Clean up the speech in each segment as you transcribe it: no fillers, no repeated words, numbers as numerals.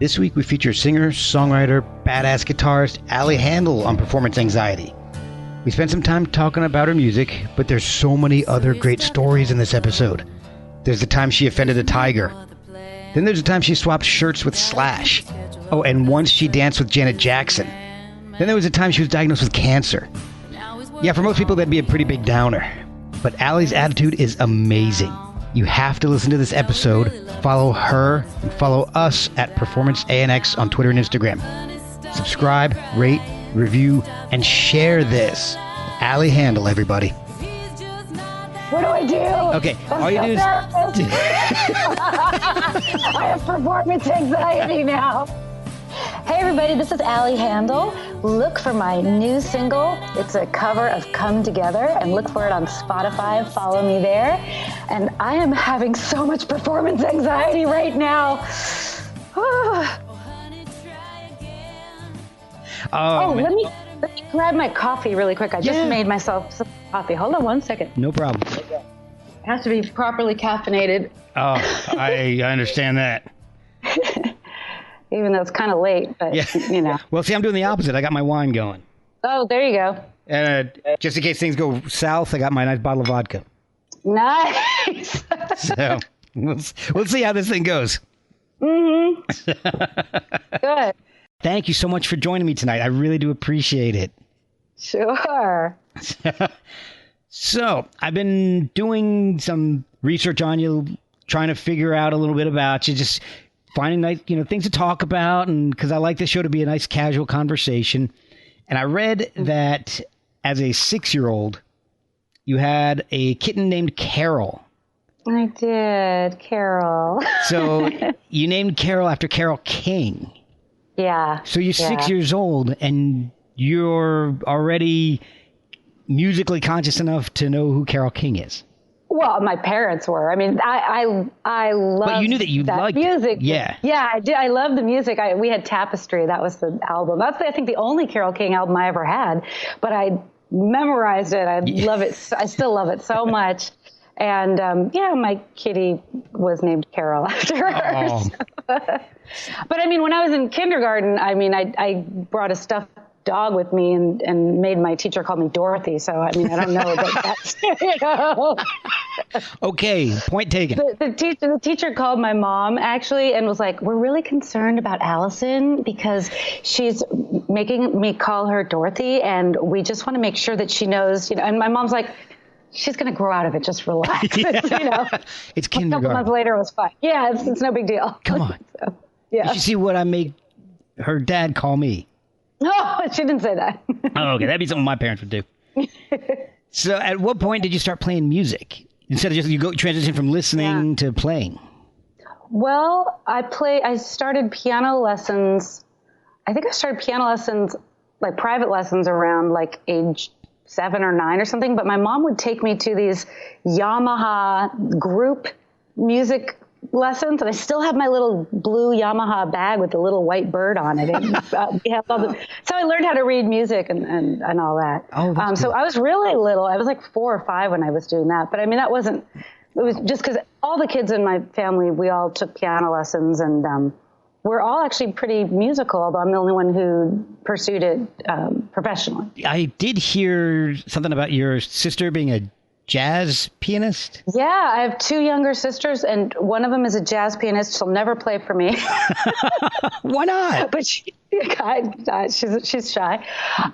This week we feature singer, songwriter, badass guitarist Allie Handal on performance anxiety. We spent some time talking about her music, but there's so many other great stories in this episode. There's the time she offended a tiger. Then there's the time she swapped shirts with Slash. Oh, and once she danced with Janet Jackson. Then there was the time she was diagnosed with cancer. Yeah, for most people that'd be a pretty big downer. But Allie's attitude is amazing. You have to listen to this episode, follow her, and follow us at Performance ANX on Twitter and Instagram. Subscribe, rate, review, and share this. Allie Handal, everybody. What do I do? Okay, all you do is... I have performance anxiety now. Hey everybody, this is Allie Handal. Look for my new single. It's a cover of Come Together, and look for it on Spotify. Follow me there. And I am having so much performance anxiety right now. Let me grab my coffee really quick. I just made myself some coffee. Hold on one second. No problem. It has to be properly caffeinated. Oh, I understand that. Even though it's kind of late, but you know. Well, see, I'm doing the opposite. I got my wine going. Oh, there you go. And just in case things go south, I got my nice bottle of vodka. Nice. So we'll see how this thing goes. Mm-hmm. Good. Thank you so much for joining me tonight. I really do appreciate it. Sure. So I've been doing some research on you, trying to figure out a little bit about you, just finding nice, things to talk about, and because I like this show to be a nice casual conversation. And I read that as a 6-year-old, you had a kitten named Carol. I did, Carol. So you named Carol after Carole King. Yeah. So you're 6 years old, and you're already musically conscious enough to know who Carole King is. Well, my parents were. I mean, I love. But you knew that you liked music. Yeah. Yeah, I did. I love the music. We had Tapestry. That was the album. That's I think the only Carole King album I ever had. But I memorized it. I love it. I still love it so much. And my kitty was named Carol after her. Oh. But I mean, when I was in kindergarten, I brought a stuffed dog with me and made my teacher call me Dorothy. So, I mean, I don't know, but that's, Okay, point taken. The teacher called my mom actually and was like, we're really concerned about Allison because she's making me call her Dorothy, and we just want to make sure that she knows, and my mom's like, she's going to grow out of it. Just relax. It's kindergarten. A couple months later, it was fine. Yeah, it's no big deal. Come on. So, yeah. You should see what I make her dad call me. No, she didn't say that. Oh, okay. That'd be something my parents would do. So at what point did you start playing music? Instead of just transition from listening to playing? Well, I started piano lessons. I think I started piano lessons, like private lessons, around like age 7 or 9 or something. But my mom would take me to these Yamaha group music lessons, and I still have my little blue Yamaha bag with the little white bird on it. So I learned how to read music and all that. Oh, so I was really little. I was like 4 or 5 when I was doing that. But I mean, it was just because all the kids in my family, we all took piano lessons, and we're all actually pretty musical, although I'm the only one who pursued it professionally. I did hear something about your sister being a jazz pianist? Yeah, I have 2 younger sisters, and one of them is a jazz pianist. She'll never play for me. Why not? But she's shy.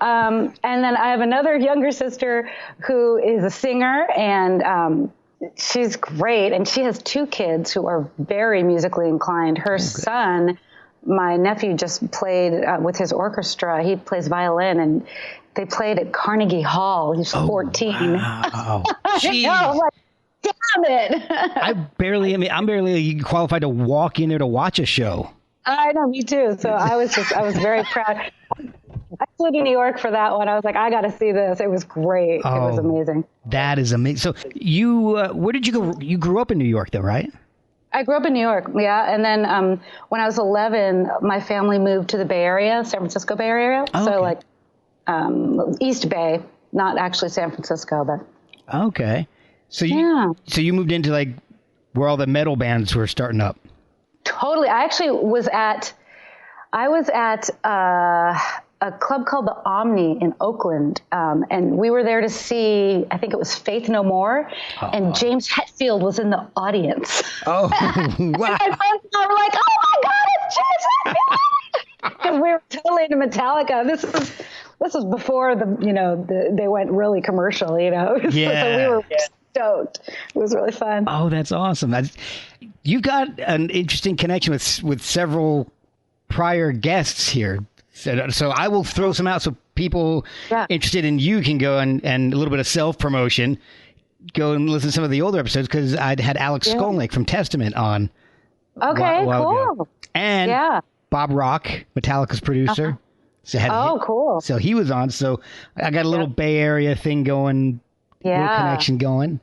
And then I have another younger sister who is a singer, and she's great. And she has 2 kids who are very musically inclined. Her son, my nephew, just played with his orchestra. He plays violin, and they played at Carnegie Hall. He's 14. Wow. I know, I'm like, damn it. I'm barely qualified to walk in there to watch a show. I know, me too. So I was very proud. I flew to New York for that one. I was like, I got to see this. It was great. It was amazing. That is amazing. So where did you go? You grew up in New York though, right? I grew up in New York, yeah. And then when I was 11, my family moved to the Bay Area, San Francisco Bay Area. Oh, so okay. like East Bay, not actually San Francisco, but. Okay. So you moved into like where all the metal bands were starting up. Totally. I actually was at I was at a club called the Omni in Oakland, and we were there to see, I think it was Faith No More, and James Hetfield was in the audience. Oh, wow. And my friends were like, "Oh my God, it's James Hetfield!" Because we were totally into Metallica. This was before they went really commercial, Yeah. So we were stoked. It was really fun. Oh, that's awesome. You've got an interesting connection with several prior guests here. So I will throw some out so people interested in you can go and a little bit of self-promotion, go and listen to some of the older episodes, because I'd had Alex Skolnick from Testament on. Okay, cool. Ago. And Bob Rock, Metallica's producer. So cool. So he was on. So I got a little Bay Area thing going, little connection going.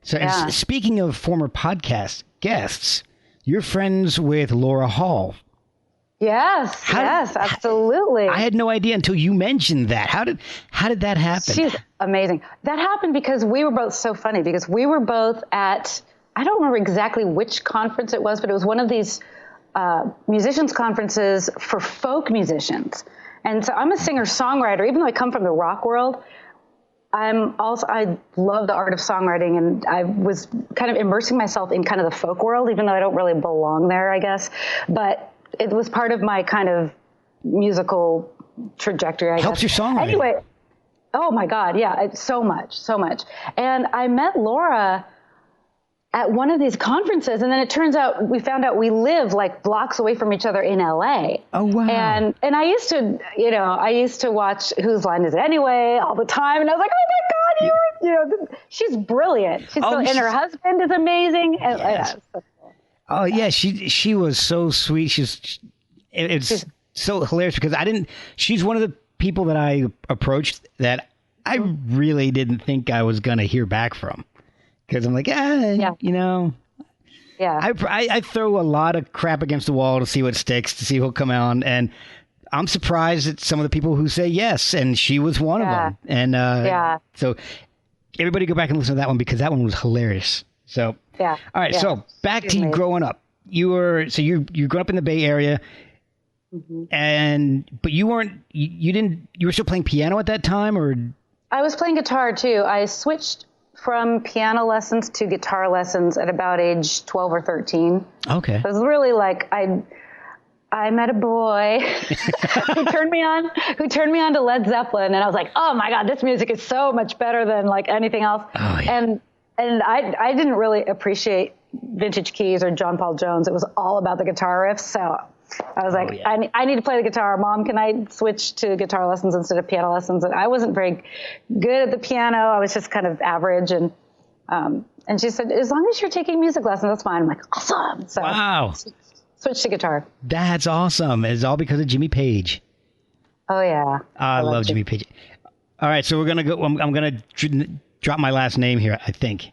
So and speaking of former podcast guests, you're friends with Laura Hall. Yes, absolutely. I had no idea until you mentioned that. How did that happen? She's amazing. That happened because we were both so funny, because we were both at, I don't remember exactly which conference it was, but it was one of these musicians conferences for folk musicians. And so I'm a singer-songwriter, even though I come from the rock world. I love the art of songwriting, and I was kind of immersing myself in kind of the folk world, even though I don't really belong there, I guess. But it was part of my kind of musical trajectory, I guess. Helps your songwriting. Anyway, oh my God, yeah, so much. And I met Laura at one of these conferences, and then it turns out we found out we live like blocks away from each other in LA. Oh wow! And I used to watch Whose Line Is It Anyway all the time, and I was like, oh my God, she's brilliant. And her husband is amazing. And, yes. so cool. Oh yeah, she was so sweet. It's so hilarious because she's one of the people that I approached that I really didn't think I was gonna hear back from. Because I'm like, I throw a lot of crap against the wall to see what sticks, to see who'll come out. And I'm surprised at some of the people who say yes. And she was one of them. And so everybody go back and listen to that one, because that one was hilarious. So, all right. Yeah. So back to you growing up. You grew up in the Bay Area. Mm-hmm. But you were still playing piano at that time, or? I was playing guitar too. I switched from piano lessons to guitar lessons at about age 12 or 13. Okay. It was really like I met a boy who turned me on to Led Zeppelin, and I was like, oh my God, this music is so much better than like anything else. Oh, yeah. And I didn't really appreciate Vintage Keys or John Paul Jones. It was all about the guitar riffs. So I was like, I need to play the guitar. Mom, can I switch to guitar lessons instead of piano lessons? And I wasn't very good at the piano. I was just kind of average. And she said, as long as you're taking music lessons, that's fine. I'm like, awesome. So wow. Switch to guitar. That's awesome. It's all because of Jimmy Page. Oh, yeah. I love Jimmy Page. All right. So we're going to go. I'm going to drop my last name here, I think.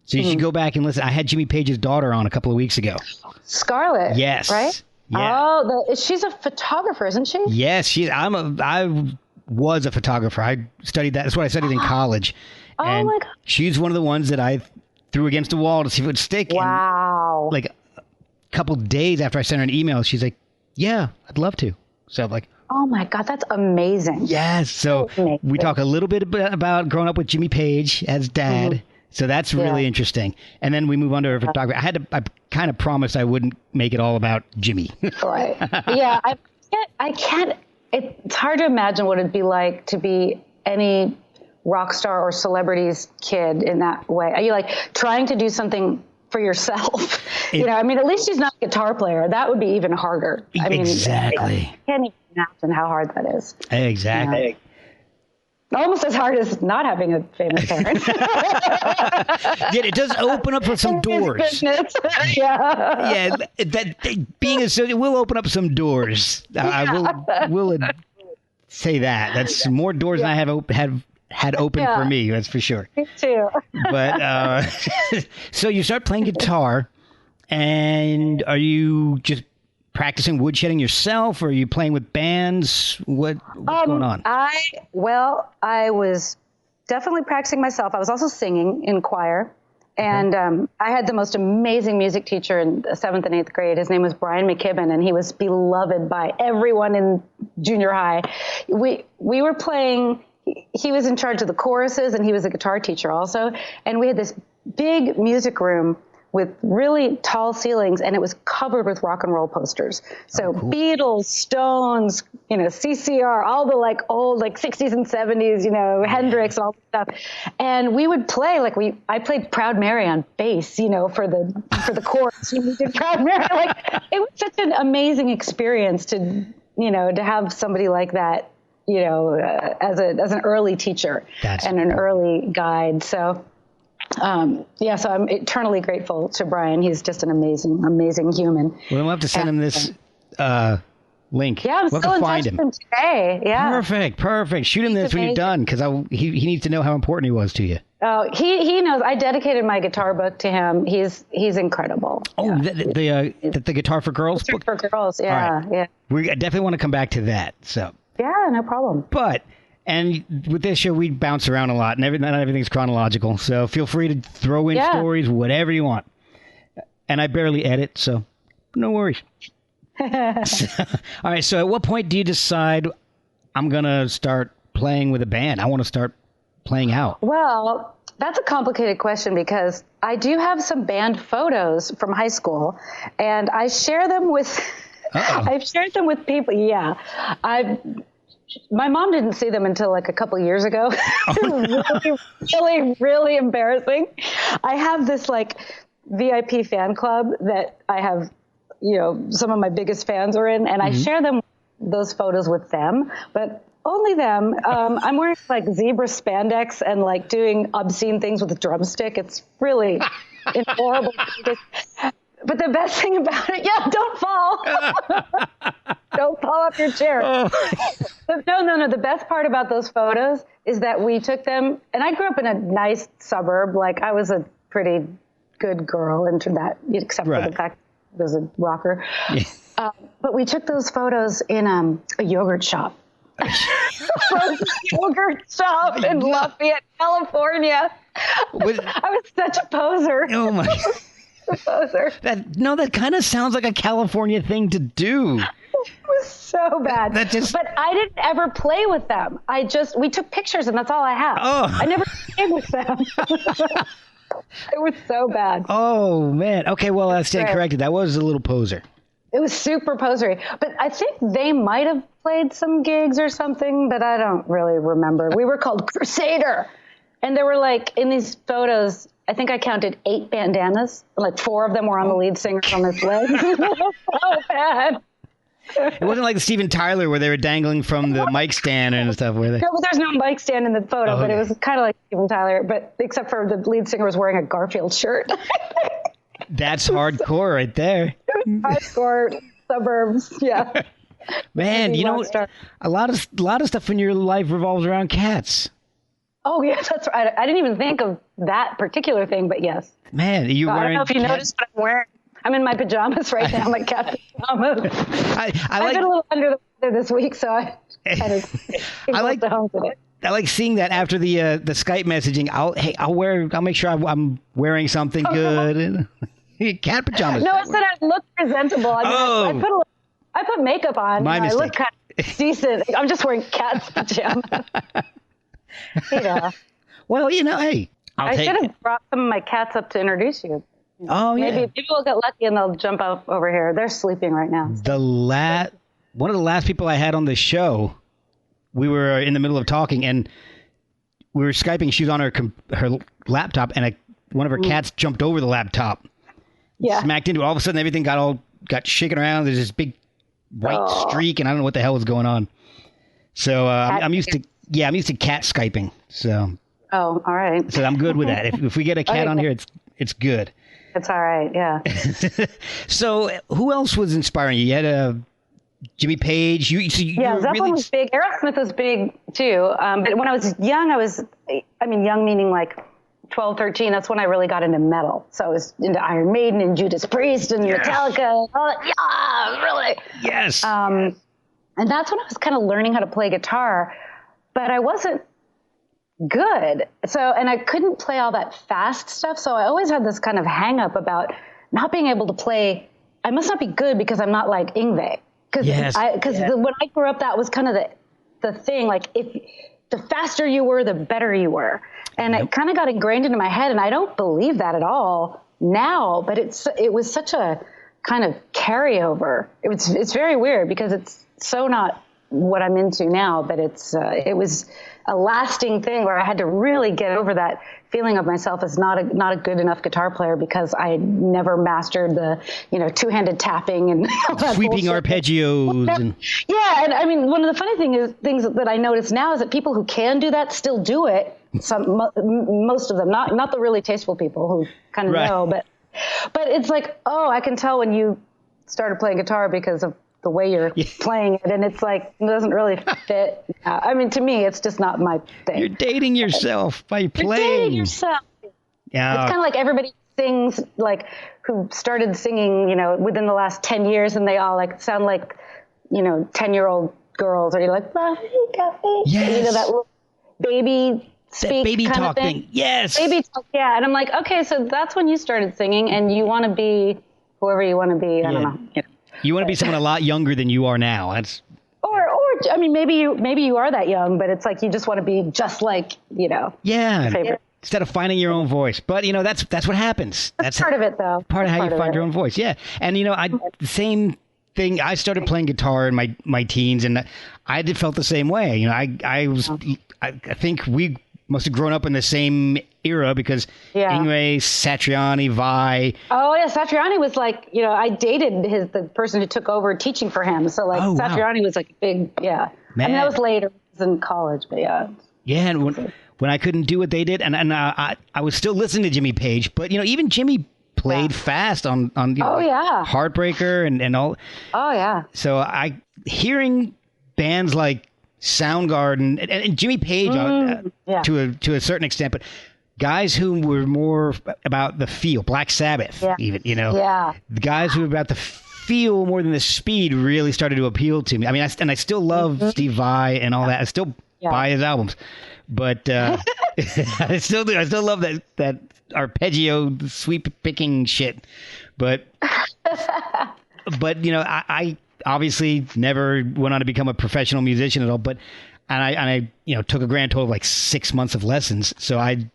So you should go back and listen. I had Jimmy Page's daughter on a couple of weeks ago. Scarlett. Yes. Right? Yeah. Oh, she's a photographer, isn't she? Yes, I was a photographer. I studied that. That's what I studied in college. And my God. She's one of the ones that I threw against the wall to see if it would stick. Wow. And like a couple days after I sent her an email, she's like, yeah, I'd love to. So I'm like, oh my God, that's amazing. Yes. So we talk a little bit about growing up with Jimmy Page as dad. Mm-hmm. So that's really interesting. And then we move on to her photography. I kind of promised I wouldn't make it all about Jimmy. Right. Yeah. I can't, it's hard to imagine what it'd be like to be any rock star or celebrity's kid in that way. Are you like trying to do something for yourself? At least she's not a guitar player. That would be even harder. Exactly. I can't even imagine how hard that is. Exactly. Almost as hard as not having a famous parent. Yeah, it does open up some doors. Yeah, being associated will open up some doors. I will say that. That's more doors than I have had open for me. That's for sure. Me too. But so you start playing guitar, and are you just practicing woodshedding yourself, or are you playing with bands? What's going on? I was definitely practicing myself. I was also singing in choir, And I had the most amazing music teacher in the 7th and 8th grade. His name was Brian McKibben, and he was beloved by everyone in junior high. We were playing, he was in charge of the choruses, and he was a guitar teacher also. And we had this big music room with really tall ceilings, and it was covered with rock and roll posters. So cool. Beatles, Stones, CCR, all the like old like 60s and 70s, Hendrix, all that stuff. And we would play I played Proud Mary on bass, for the chorus. We did Proud Mary. It was such an amazing experience to have somebody like that, as an early teacher and an early guide. So. So I'm eternally grateful to Brian. He's just an amazing, amazing human. Well, then we'll have to send him this link. Yeah, I'm still in touch with him today. Yeah. Perfect. Shoot him this when you're done, because he needs to know how important he was to you. Oh, he knows. I dedicated my guitar book to him. He's incredible. Oh, yeah. the Guitar for Girls book? For Girls, yeah, right. Yeah. We definitely want to come back to that. So. Yeah, no problem. And with this show, we bounce around a lot, and not everything's chronological. So feel free to throw in stories, whatever you want. And I barely edit, so no worries. All right, so at what point do you decide I'm going to start playing with a band? I want to start playing out. Well, that's a complicated question because I do have some band photos from high school, and I share them with... I've shared them with people. Yeah. My mom didn't see them until like a couple of years ago. Really, really embarrassing. I have this like VIP fan club that I have, some of my biggest fans are in, and I share those photos with them, but only them. I'm wearing like zebra spandex and like doing obscene things with a drumstick. It's really horrible. But the best thing about it, don't fall. Don't fall off your chair. No. The best part about those photos is that we took them, and I grew up in a nice suburb. Like I was a pretty good girl into that, except for the fact I was a rocker. Yeah. But we took those photos in a yogurt shop. Yogurt shop in Lafayette, California. I was such a poser. Oh my. That kind of sounds like a California thing to do. It was so bad. But I didn't ever play with them. We took pictures and that's all I have. Oh. I never played with them. It was so bad. Oh, man. Okay, well, I stand corrected. That was a little poser. It was super posery. But I think they might have played some gigs or something, but I don't really remember. We were called Crusader. And there were like, in these photos, I think I counted 8 bandanas. Like 4 of them were on the lead singer on his leg. It was so bad. It wasn't like Steven Tyler where they were dangling from the mic stand and stuff, were they? No, but there's no mic stand in the photo, but it was kind of like Steven Tyler, but except for the lead singer was wearing a Garfield shirt. That's hardcore right there. Hardcore suburbs, yeah. Man, a lot of stuff in your life revolves around cats. Oh, yeah, that's right. I didn't even think of that particular thing, but yes. Man, are you wearing... I don't know if you noticed what I'm wearing. I'm in my pajamas right now, my cat pajamas. I've been a little under the weather this week, so I kind of came home today. I like seeing that after the Skype messaging. I'll make sure I'm wearing something good. Cat pajamas. No, I said I look presentable. I put makeup on. My mistake. I look kind of decent. I'm just wearing cat's pajamas. Well, hey. I should have brought some of my cats up to introduce you. Oh, yeah. Maybe people will get lucky and they'll jump up over here. They're sleeping right now. One of the last people I had on the show, we were in the middle of talking and we were Skyping. She was on her laptop and one of her cats jumped over the laptop. Yeah. Smacked into it. All of a sudden, everything got shaken around. There's this big white streak and I don't know what the hell was going on. So I'm used to cat Skyping. So. Oh, all right. So I'm good with that. If we get a cat on here, it's good. It's all right, yeah. So who else was inspiring you? You had Jimmy Page. Zeppelin was big. Aerosmith was big too. But when I was young, young meaning like 12, 13, that's when I really got into metal. So I was into Iron Maiden and Judas Priest and Metallica. Really. Yes. And that's when I was kind of learning how to play guitar. But I wasn't good. So, and I couldn't play all that fast stuff. So I always had this kind of hang up about not being able to play. I must not be good because I'm not like Yngwie. Because when I grew up, that was kind of the thing. Like, if the faster you were, the better you were. And it kind of got ingrained into my head. And I don't believe that at all now, but it was such a kind of carryover. It's very weird because it's so not what I'm into now, but it was a lasting thing where I had to really get over that feeling of myself as not a good enough guitar player because I had never mastered the, two-handed tapping and sweeping arpeggios. Yeah. And I mean, one of the funny things that I notice now is that people who can do that still do it. Most of them, not the really tasteful people who kind of know, but it's like, oh, I can tell when you started playing guitar because of the way you're playing it, and it's like, it doesn't really fit. I mean, to me, it's just not my thing. You're dating yourself by playing. You're dating yourself. Yeah. It's kind of like everybody sings, like, who started singing, within the last 10 years, and they all like sound like, 10-year-old girls, or you're like, yes. That little baby speak, that baby kind talk of thing. thing. Yes. Baby talk, yeah. And I'm like, okay, so that's when you started singing, and you want to be whoever you want to be. I don't know. You want to be someone a lot younger than you are now. That's or I mean, maybe you are that young, but it's like you just want to be just like, Yeah. Favorite. Instead of finding your own voice. But, that's what happens. That's part of it, though. Part of how you find your own voice. Yeah. And, the same thing. I started playing guitar in my teens, and I felt the same way. I think we must have grown up in the same era because Yngwie, Satriani, Vai. Oh yeah, Satriani was like, I dated the person who took over teaching for him. So like Satriani was like a big, Man. I mean, that was later. It was in college, but yeah. Yeah, and when I couldn't do what they did, and I was still listening to Jimmy Page, but even Jimmy played fast on Heartbreaker and all. Oh yeah. So hearing bands like Soundgarden and Jimmy Page to a certain extent, but guys who were more about the feel, Black Sabbath, even, the guys who were about the feel more than the speed really started to appeal to me. I mean, I still love Steve Vai and all that. I still buy his albums, but I still do. I still love that arpeggio sweep picking shit, but I obviously never went on to become a professional musician at all, but I took a grand total of like 6 months of lessons. So I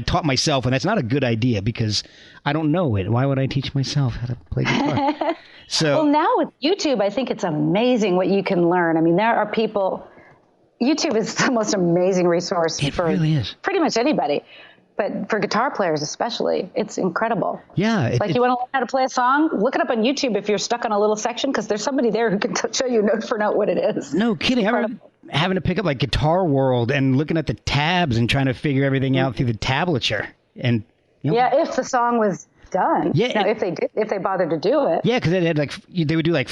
taught myself, and that's not a good idea because I don't know it. Why would I teach myself how to play guitar? So well, now with YouTube, I think it's amazing what you can learn. I mean, there are people. YouTube is the most amazing resource for really is. Pretty much anybody. But for guitar players especially, it's incredible. Yeah. You want to learn how to play a song? Look it up on YouTube if you're stuck on a little section, because there's somebody there who can show you note for note what it is. No kidding. I remember having to pick up like Guitar World and looking at the tabs and trying to figure everything out through the tablature. And if the song was done. Yeah. If they bothered to do it. Yeah, because they would do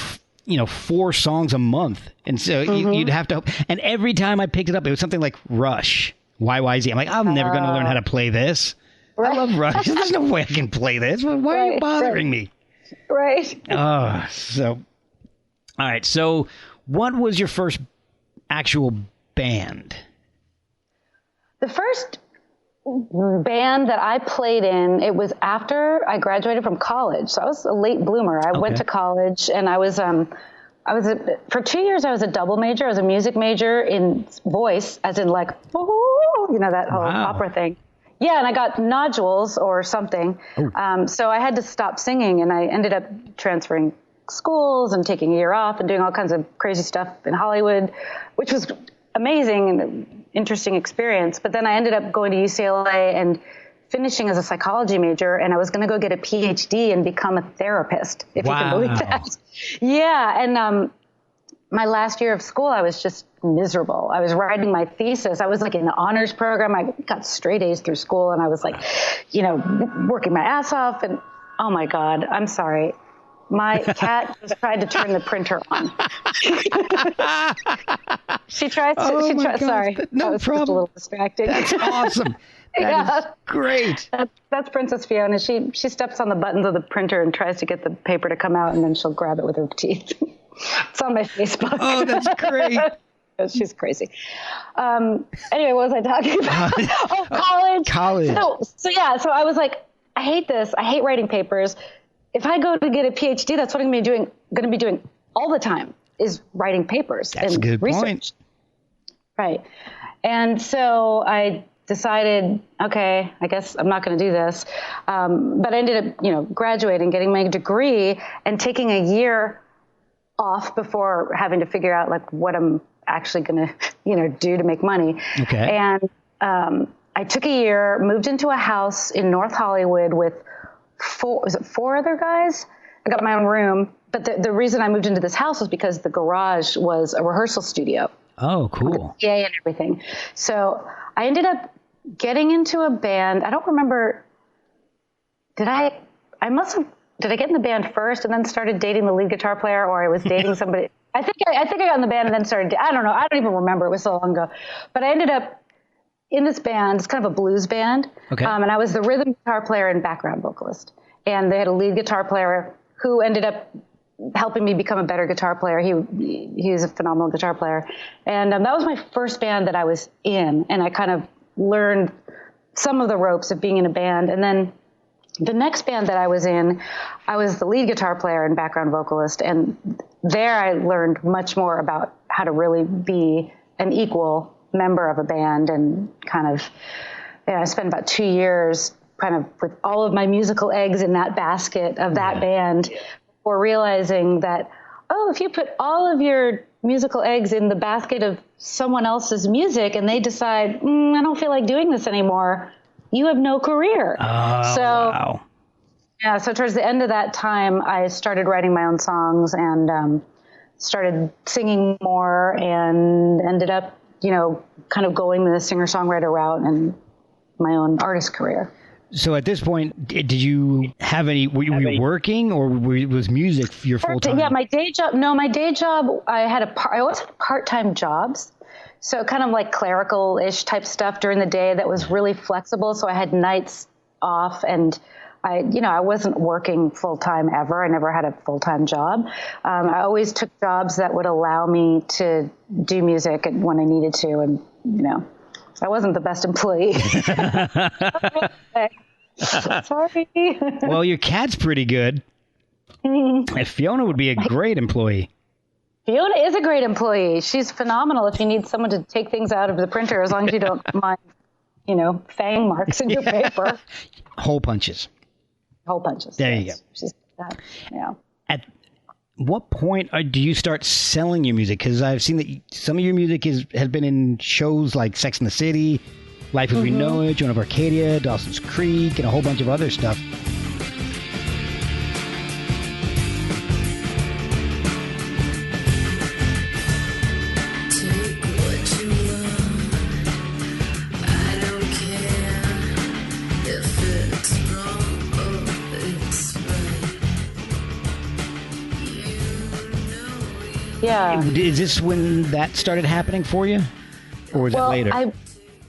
4 songs a month, and so you'd have to. And every time I picked it up, it was something like Rush. YYZ. I'm like, I'm never going to learn how to play this. Right. I love Rush. There's no way I can play this. Why are you bothering me? Right. All right. So what was your first actual band? The first band that I played in, it was after I graduated from college. So I was a late bloomer. I went to college, and I was for 2 years, I was a double major. I was a music major in voice, as in like, that whole opera thing. Yeah, and I got nodules or something. So I had to stop singing, and I ended up transferring schools and taking a year off and doing all kinds of crazy stuff in Hollywood, which was amazing and an interesting experience. But then I ended up going to UCLA and finishing as a psychology major, and I was going to go get a PhD and become a therapist, if you can believe that. Yeah, and my last year of school, I was just miserable. I was writing my thesis. I was like in the honors program. I got straight A's through school, and I was like, working my ass off. And oh my God, I'm sorry. My cat just tried to turn the printer on. She tries to. Sorry, no problem. Just a little distracting. That's awesome. That is great. That's Princess Fiona. She steps on the buttons of the printer and tries to get the paper to come out, and then she'll grab it with her teeth. It's on my Facebook. Oh, that's great. She's crazy. Anyway, what was I talking about? Oh, college. College. So I was like, I hate this. I hate writing papers. If I go to get a PhD, that's what I'm going to be doing all the time, is writing papers. That's and a good research. point. Right. And so I decided, okay, I guess I'm not going to do this. But I ended up, graduating, getting my degree, and taking a year off before having to figure out like what I'm actually going to, do to make money. Okay. And I took a year, moved into a house in North Hollywood with four other guys? I got my own room. But the reason I moved into this house was because the garage was a rehearsal studio. Oh, cool. PA and everything. So I ended up getting into a band. I don't remember. Did I get in the band first and then started dating the lead guitar player, or I was dating somebody? I think I got in the band and then started. I don't know. I don't even remember. It was so long ago. But I ended up in this band. It's kind of a blues band. Okay. And I was the rhythm guitar player and background vocalist. And they had a lead guitar player who ended up helping me become a better guitar player. He was a phenomenal guitar player. And that was my first band that I was in. And I kind of learned some of the ropes of being in a band. And then the next band that I was in, I was the lead guitar player and background vocalist. And there I learned much more about how to really be an equal member of a band. And kind of, I spent about 2 years kind of with all of my musical eggs in that basket of that band, before realizing that, if you put all of your musical eggs in the basket of someone else's music and they decide, I don't feel like doing this anymore, you have no career. Wow. Yeah, so towards the end of that time, I started writing my own songs and started singing more, and ended up, kind of going the singer-songwriter route and my own artist career. So at this point, did you have any, were you working, or was music your full time? Yeah, my day job, I always had part-time jobs. So kind of like clerical-ish type stuff during the day that was really flexible. So I had nights off, and I wasn't working full-time ever. I never had a full-time job. I always took jobs that would allow me to do music when I needed to. And, I wasn't the best employee. Sorry. Well, your cat's pretty good. And Fiona would be a great employee. Fiona is a great employee. She's phenomenal if you need someone to take things out of the printer, as long as you don't mind, fang marks in your paper. Hole punches. There you go. She's yeah. At what point do you start selling your music? Because I've seen that some of your music has been in shows like Sex and the City, Life as We Know It, Joan of Arcadia, Dawson's Creek, and a whole bunch of other stuff. Yeah. Is this when that started happening for you, or was it later? It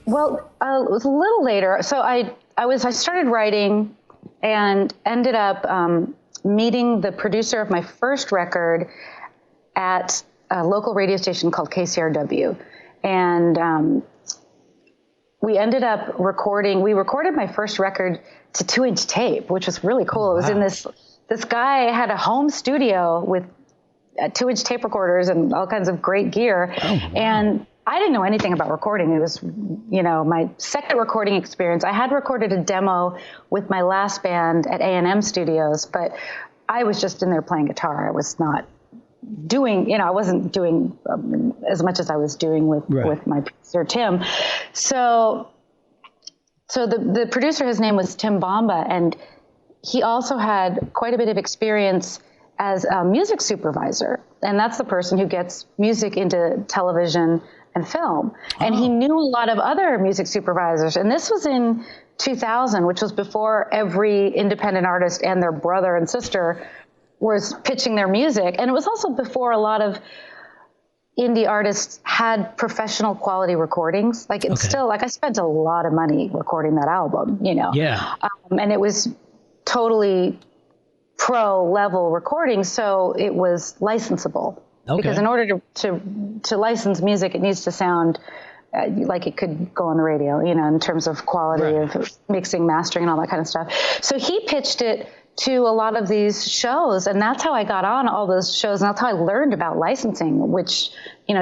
was a little later. So I started writing and ended up meeting the producer of my first record at a local radio station called KCRW. And we ended up recording. We recorded my first record to 2-inch tape, which was really cool. It was in this guy had a home studio with 2-inch tape recorders and all kinds of great gear. Oh, wow. And I didn't know anything about recording. It was, my second recording experience. I had recorded a demo with my last band at A&M Studios, but I was just in there playing guitar. I was not doing, I wasn't doing as much as I was doing with my producer, Tim. So the producer, his name was Tim Bomba, and he also had quite a bit of experience as a music supervisor. And that's the person who gets music into television and film. And he knew a lot of other music supervisors. And this was in 2000, which was before every independent artist and their brother and sister was pitching their music. And it was also before a lot of indie artists had professional quality recordings. Like it's still, like I spent a lot of money recording that album, Yeah. And it was totally pro level recording. So it was licensable. Okay. Because in order to license music, it needs to sound like it could go on the radio, in terms of quality of mixing, mastering, and all that kind of stuff. So he pitched it to a lot of these shows, and that's how I got on all those shows, and that's how I learned about licensing, which,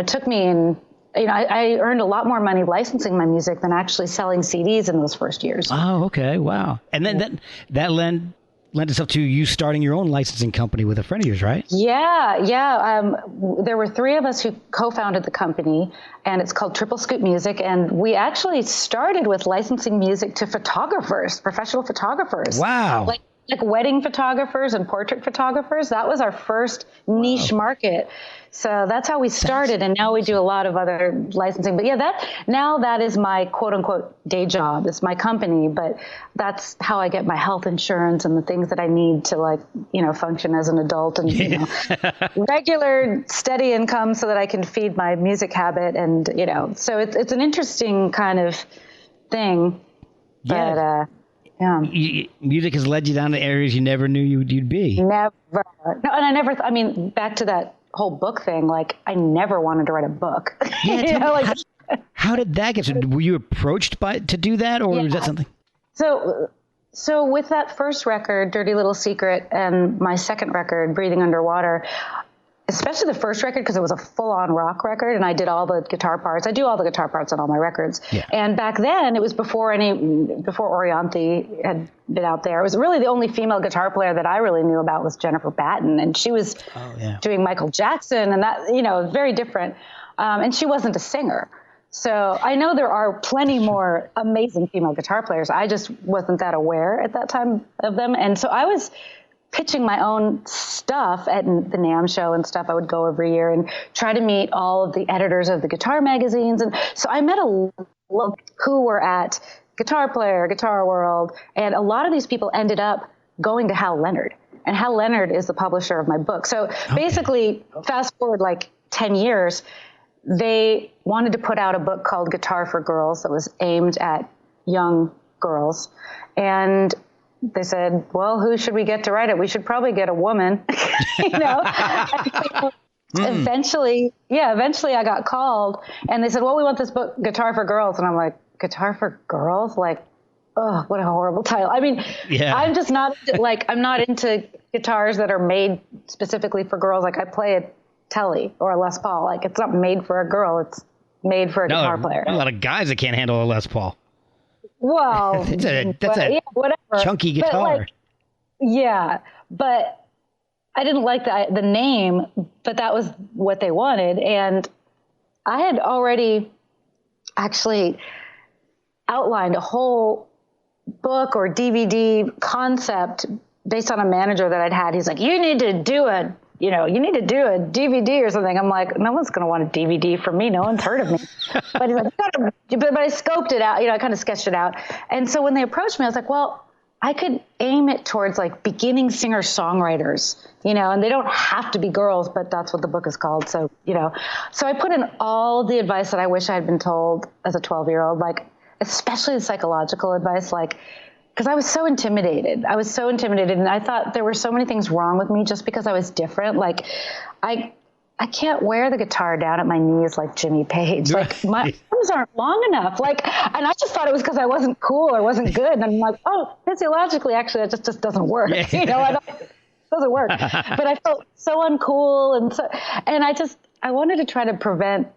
took me in. I earned a lot more money licensing my music than actually selling CDs in those first years. Oh, okay. Wow. And then that lent itself to you starting your own licensing company with a friend of yours, right? Yeah. There were three of us who co-founded the company, and it's called Triple Scoop Music. And we actually started with licensing music to photographers, professional photographers. Wow. Like wedding photographers and portrait photographers. That was our first niche market. So that's how we started. And now we do a lot of other licensing. But yeah, that is my quote unquote day job. It's my company, but that's how I get my health insurance and the things that I need to function as an adult and, regular steady income so that I can feed my music habit. And, so it's an interesting kind of thing. Yeah. But, yeah. Music has led you down to areas you never knew you'd be. Never. No, and back to that whole book thing, I never wanted to write a book. Yeah, how did that get started? Were you approached to do that, or was that something? So with that first record, Dirty Little Secret, and my second record, Breathing Underwater, especially the first record, because it was a full-on rock record, and I did all the guitar parts. I do all the guitar parts on all my records. Yeah. And back then, it was before Orianthi had been out there. It was really the only female guitar player that I really knew about was Jennifer Batten, and she was doing Michael Jackson, and that, very different. And she wasn't a singer. So I know there are plenty more amazing female guitar players. I just wasn't that aware at that time of them. And so I was pitching my own stuff at the NAMM show and stuff. I would go every year and try to meet all of the editors of the guitar magazines. And so I met a lot who were at Guitar Player, Guitar World, and a lot of these people ended up going to Hal Leonard. And Hal Leonard is the publisher of my book. So basically, fast forward 10 years, they wanted to put out a book called Guitar for Girls that was aimed at young girls. And they said, well, who should we get to write it? We should probably get a woman, Eventually I got called, and they said, well, we want this book, Guitar for Girls. And I'm like, Guitar for Girls? Oh, what a horrible title. I mean, I'm just not, I'm not into guitars that are made specifically for girls. I play a Telly or a Les Paul. It's not made for a girl. It's made for a guitar player. A lot of guys that can't handle a Les Paul. Well, that's a whatever. Chunky guitar. But I didn't like the name, but that was what they wanted. And I had already actually outlined a whole book or DVD concept based on a manager that I'd had. He's like, you need to do a DVD or something. I'm like, no one's going to want a DVD from me. No one's heard of me. But he's like, but I scoped it out, I kind of sketched it out. And so when they approached me, I was like, well, I could aim it towards beginning singer-songwriters, and they don't have to be girls, but that's what the book is called. So, so I put in all the advice that I wish I had been told as a 12-year-old, especially the psychological advice, because I was so intimidated. And I thought there were so many things wrong with me just because I was different. I can't wear the guitar down at my knees like Jimmy Page. My arms aren't long enough. And I just thought it was because I wasn't cool or wasn't good. And I'm like, oh, physiologically, actually, it just doesn't work. It doesn't work. But I felt so uncool. And I wanted to try to prevent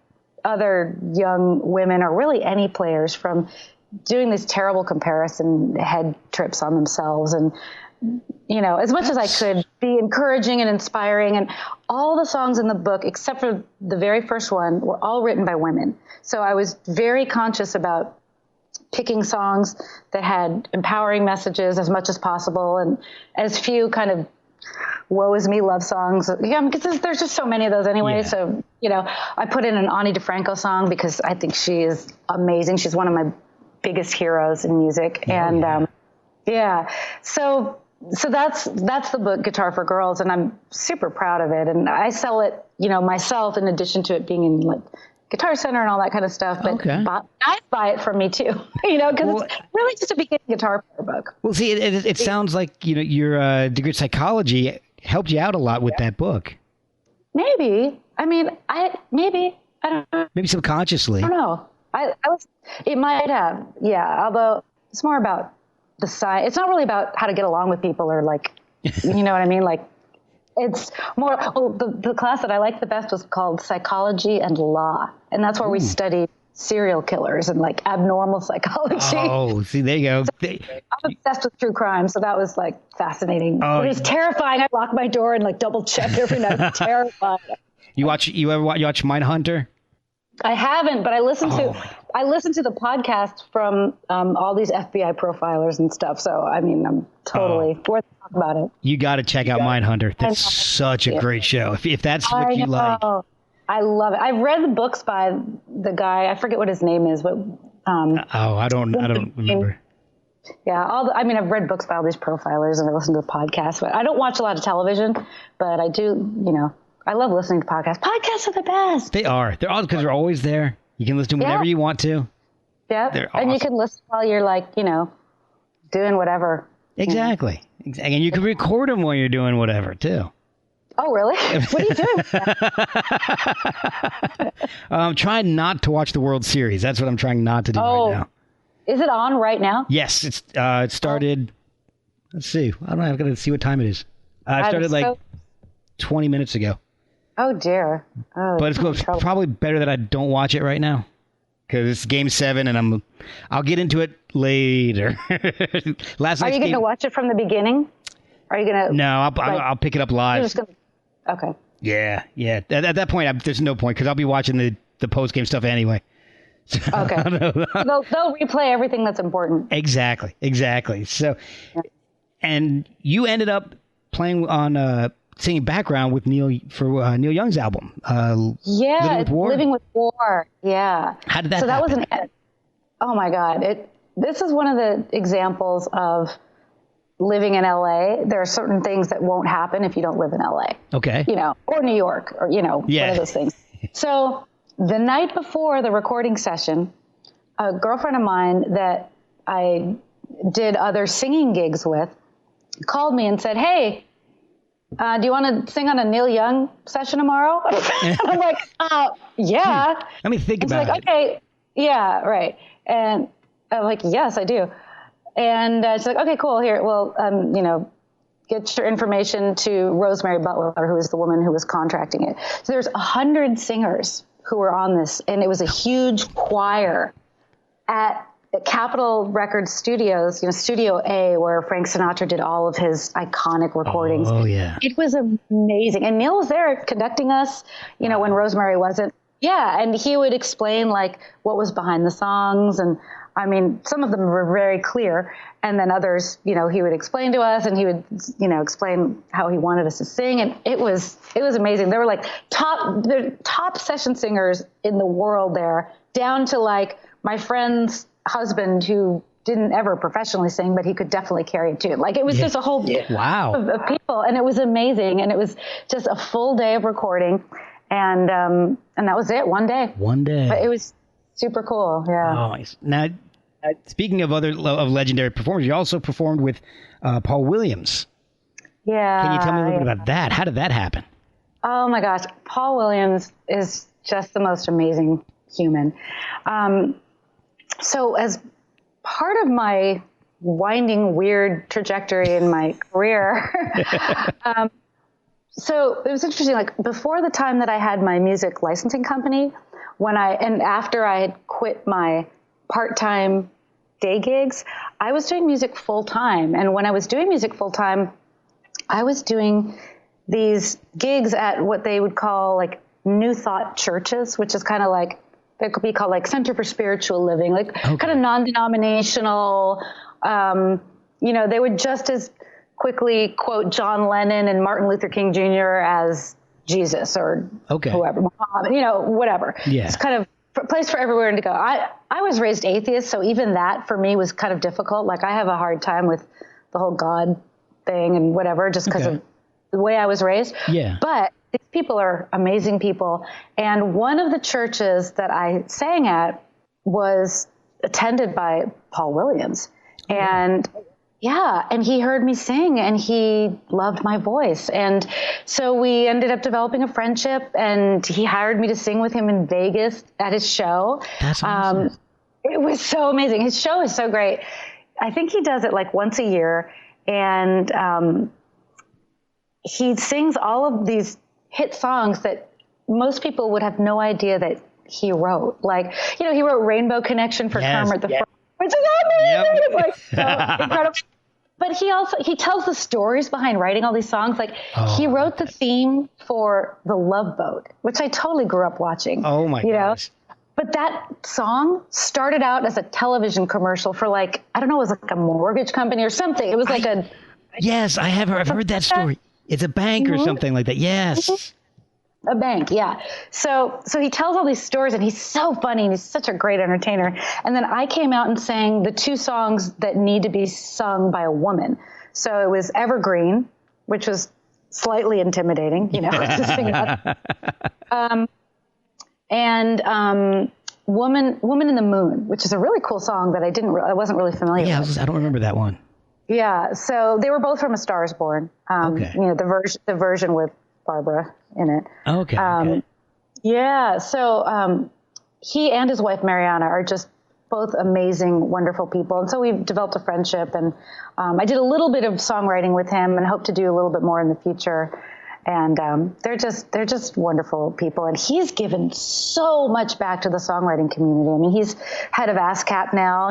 other young women or really any players from doing these terrible comparison head trips on themselves. And, as much as I could be encouraging and inspiring, and all the songs in the book, except for the very first one, were all written by women. So I was very conscious about picking songs that had empowering messages as much as possible, and as few kind of woe is me love songs. Because there's just so many of those anyway. Yeah. So, I put in an Ani DiFranco song because I think she is amazing. She's one of my biggest heroes in music. So that's the book, Guitar for Girls, and I'm super proud of it. And I sell it, myself, in addition to it being in Guitar Center and all that kind of stuff. But guys buy it from me too, because it's really just a beginning guitar player book. Well, see, it sounds like your degree in psychology helped you out a lot with that book. Maybe. I mean, maybe, I don't know. Maybe subconsciously. I don't know. It might have, yeah. Although it's more about the science. It's not really about how to get along with people or like, you know what I mean? Like, it's more, the class that I liked the best was called Psychology and Law. And that's where we studied serial killers and like abnormal psychology. Oh, see, there you go. I'm obsessed with true crime, so that was like fascinating. Oh, it was terrifying. I'd lock my door and like double check every night. Terrifying. You ever watch Mindhunter? I haven't, but I listened to the podcast from all these FBI profilers and stuff. So I mean, I'm totally worth talking about it. You got to check out Mindhunter. That's such a great show. If that's what you like. I love it. I've read the books by the guy. I forget what his name is, but I don't remember. Yeah, I've read books by all these profilers and I listen to the podcasts. But I don't watch a lot of television, but I do. I love listening to podcasts. Podcasts are the best. They are. They're all because they're always there. You can listen to whenever you want to. Yeah, they're awesome. And you can listen while you're like doing whatever. Exactly. And you can record them while you're doing whatever too. Oh, really? What are you doing? I'm trying not to watch the World Series. That's what I'm trying not to do right now. Is it on right now? Yes. It started. Let's see. I don't know. I've got to see what time it is. It started like 20 minutes ago. Oh, dear. Oh, but it's probably better that I don't watch it right now because it's Game 7 and I'll get into it later. Are you going to watch it from the beginning? Are you going to? No, I'll pick it up live. Okay. Yeah. At that point, there's no point because I'll be watching the post-game stuff anyway. So, okay. They'll replay everything that's important. Exactly. So, and you ended up playing on singing background with Neil Young's album. Living with War. Yeah. How did that happen? So that was oh my God. This is one of the examples of living in LA. There are certain things that won't happen if you don't live in LA. Okay. Or New York or, one of those things. So the night before the recording session, a girlfriend of mine that I did other singing gigs with called me and said, "Hey, do you want to sing on a Neil Young session tomorrow?" And I'm like, yeah. Let me think about it. Okay, yeah, right. And I'm like, yes, I do. And she's like, okay, cool. Here, well, get your information to Rosemary Butler, who is the woman who was contracting it. So there's 100 singers who were on this, and it was a huge choir at Capitol Records Studios, Studio A, where Frank Sinatra did all of his iconic recordings. Oh, yeah. It was amazing. And Neil was there conducting us, when Rosemary wasn't. Yeah, and he would explain, what was behind the songs. And, some of them were very clear. And then others, he would explain to us, and he would, explain how he wanted us to sing. And it was amazing. There were, top session singers in the world there, down to, my friend's husband who didn't ever professionally sing, but he could definitely carry a tune. It was just a whole wow of people, and it was amazing. And it was just a full day of recording, and that was it. One day. But it was super cool. Yeah. Nice. Now, speaking of of legendary performers, you also performed with Paul Williams. Yeah. Can you tell me a little bit about that? How did that happen? Oh my gosh, Paul Williams is just the most amazing human. So as part of my winding weird trajectory in my career, so it was interesting, before the time that I had my music licensing company, after I had quit my part-time day gigs, I was doing music full time. And when I was doing music full time, I was doing these gigs at what they would call New Thought churches, which is kind of they could be called Center for Spiritual Living, kind of non-denominational. They would just as quickly quote John Lennon and Martin Luther King Jr. as Jesus or whoever, Muhammad, whatever. Yeah. It's kind of a place for everywhere to go. I was raised atheist, so even that for me was kind of difficult. I have a hard time with the whole God thing and whatever, just because of the way I was raised. Yeah. But these people are amazing people. And one of the churches that I sang at was attended by Paul Williams. And Yeah, and he heard me sing and he loved my voice. And so we ended up developing a friendship, and he hired me to sing with him in Vegas at his show. That's awesome. It was so amazing. His show is so great. I think he does it like once a year, and he sings all of these hit songs that most people would have no idea that he wrote. Like, he wrote Rainbow Connection for Kermit the Frog, which is amazing. It's like so incredible. But he tells the stories behind writing all these songs. Like he wrote the theme for The Love Boat, which I totally grew up watching. Oh my gosh. But that song started out as a television commercial for like, I don't know, it was like a mortgage company or something. It was like Yes, I've heard that story. It's a bank or something like that. Yes. A bank, yeah. So he tells all these stories, and he's so funny, and he's such a great entertainer. And then I came out and sang the 2 songs that need to be sung by a woman. So it was Evergreen, which was slightly intimidating, to sing that. And Woman in the Moon, which is a really cool song that I wasn't really familiar with. I don't remember that one. Yeah, so they were both from A Star Is Born. Okay. The version with Barbara in it. Okay. Yeah, so he and his wife Mariana are just both amazing, wonderful people, and so we've developed a friendship. And I did a little bit of songwriting with him, and hope to do a little bit more in the future. And they're just wonderful people, and he's given so much back to the songwriting community. I mean, he's head of ASCAP now.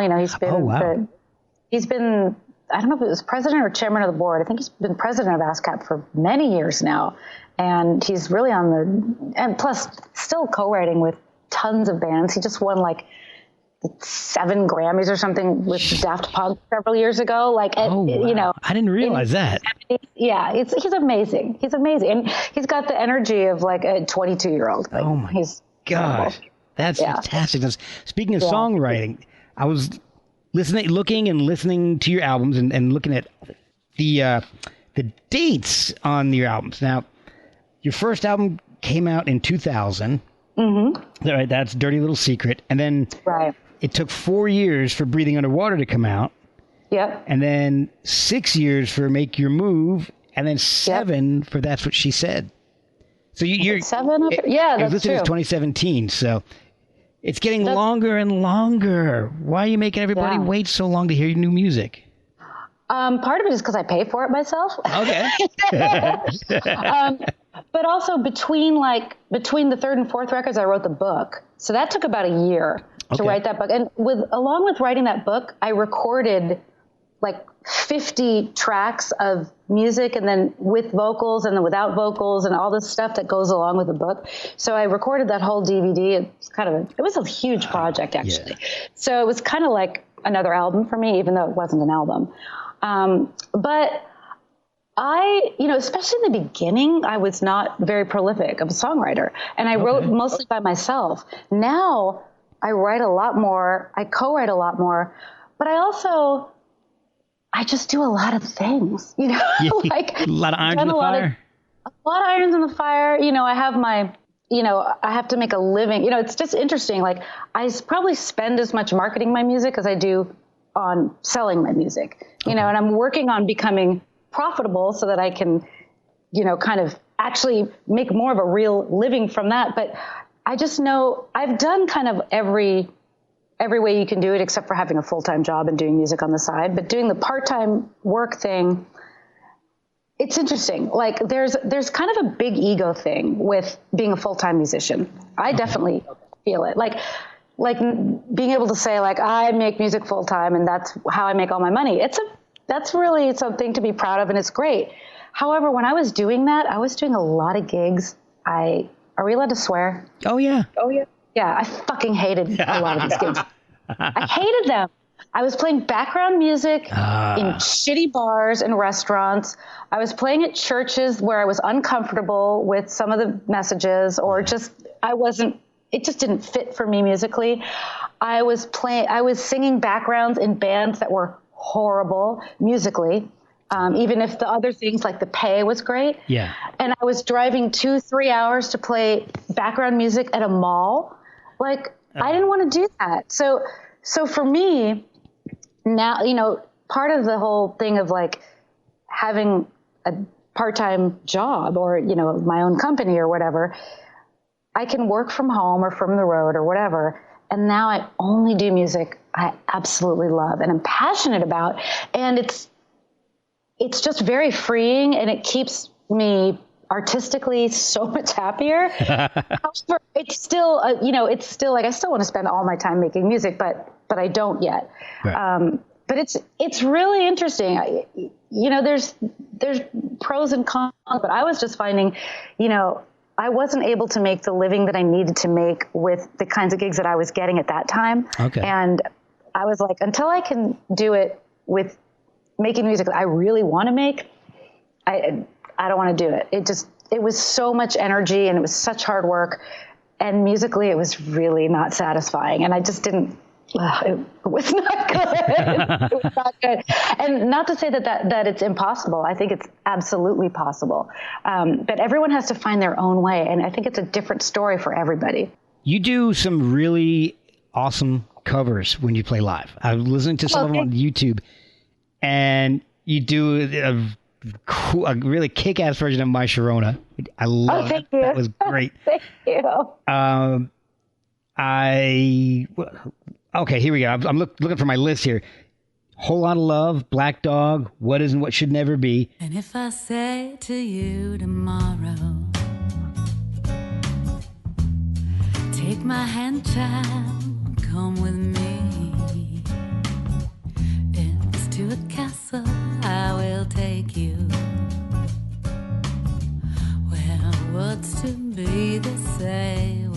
He's been I don't know if it was president or chairman of the board. I think he's been president of ASCAP for many years now. And he's really and plus still co-writing with tons of bands. He just won like 7 Grammys or something with Daft Punk several years ago. Like, wow. I didn't realize that. Yeah, he's amazing. He's amazing. And he's got the energy of like a 22-year-old. Like, oh my gosh. That's fantastic. Speaking of songwriting, I was looking and listening to your albums and looking at the dates on your albums. Now, your first album came out in 2000. Mm-hmm. Right, that's Dirty Little Secret. And then it took 4 years for Breathing Underwater to come out. Yep. And then 6 years for Make Your Move. And then 7 for That's What She Said. So you're 7? Yeah, that's listed as 2017. So it's getting longer and longer. Why are you making everybody wait so long to hear your new music? Part of it is because I pay for it myself. Okay. But also between the 3rd and 4th records, I wrote the book. So that took about a year to write that book. And along with writing that book, I recorded like 50 tracks of music, and then with vocals and then without vocals and all this stuff that goes along with the book. So I recorded that whole DVD. It was a huge project, actually. Yeah. So it was kind of like another album for me, even though it wasn't an album. But I, especially in the beginning, I was not very prolific of a songwriter, and I wrote mostly by myself. Now I write a lot more. I co-write a lot more, but I just do a lot of things, like a lot of irons in the fire. A lot of irons in the fire. I have I have to make a living. It's just interesting. Like I probably spend as much marketing my music as I do on selling my music, and I'm working on becoming profitable so that I can, kind of actually make more of a real living from that. But I just know I've done kind of every way you can do it, except for having a full-time job and doing music on the side. But doing the part-time work thing, it's interesting. Like there's kind of a big ego thing with being a full-time musician. I definitely feel it. Like being able to say like, I make music full-time and that's how I make all my money. That's really something to be proud of, and it's great. However, when I was doing that, I was doing a lot of gigs. Are we allowed to swear? Oh yeah. Yeah, I fucking hated a lot of these gigs. I hated them. I was playing background music in shitty bars and restaurants. I was playing at churches where I was uncomfortable with some of the messages, or it just didn't fit for me musically. I was singing backgrounds in bands that were horrible musically. Even if the other things like the pay was great. Yeah. And I was driving 2-3 hours to play background music at a mall. Like I didn't want to do that. So for me now, part of the whole thing of like having a part-time job or, you know, my own company or whatever. I can work from home or from the road or whatever. And now I only do music I absolutely love and I'm passionate about. And it's just very freeing and it keeps me artistically so much happier. However, it's still, it's still like, I still want to spend all my time making music, but I don't yet. Right. But it's really interesting. There's pros and cons, but I was just finding, I wasn't able to make the living that I needed to make with the kinds of gigs that I was getting at that time. Okay. And I was like, until I can do it with making music that I really want to make, I don't want to do it. It was so much energy and it was such hard work. And musically, it was really not satisfying. And I just didn't, it was not good. It was not good. And not to say that it's impossible. I think it's absolutely possible. But everyone has to find their own way. And I think it's a different story for everybody. You do some really awesome covers when you play live. I was listening to some of them on YouTube, and you do a really kick-ass version of My Sharona. I love it. That was great. Thank you. Okay, here we go. I'm looking for my list here. Whole Lot of Love, Black Dog, What Is and What Should Never Be. And if I say to you tomorrow, take my hand, child, come with me. It's to a castle I will take you, where what's to be the same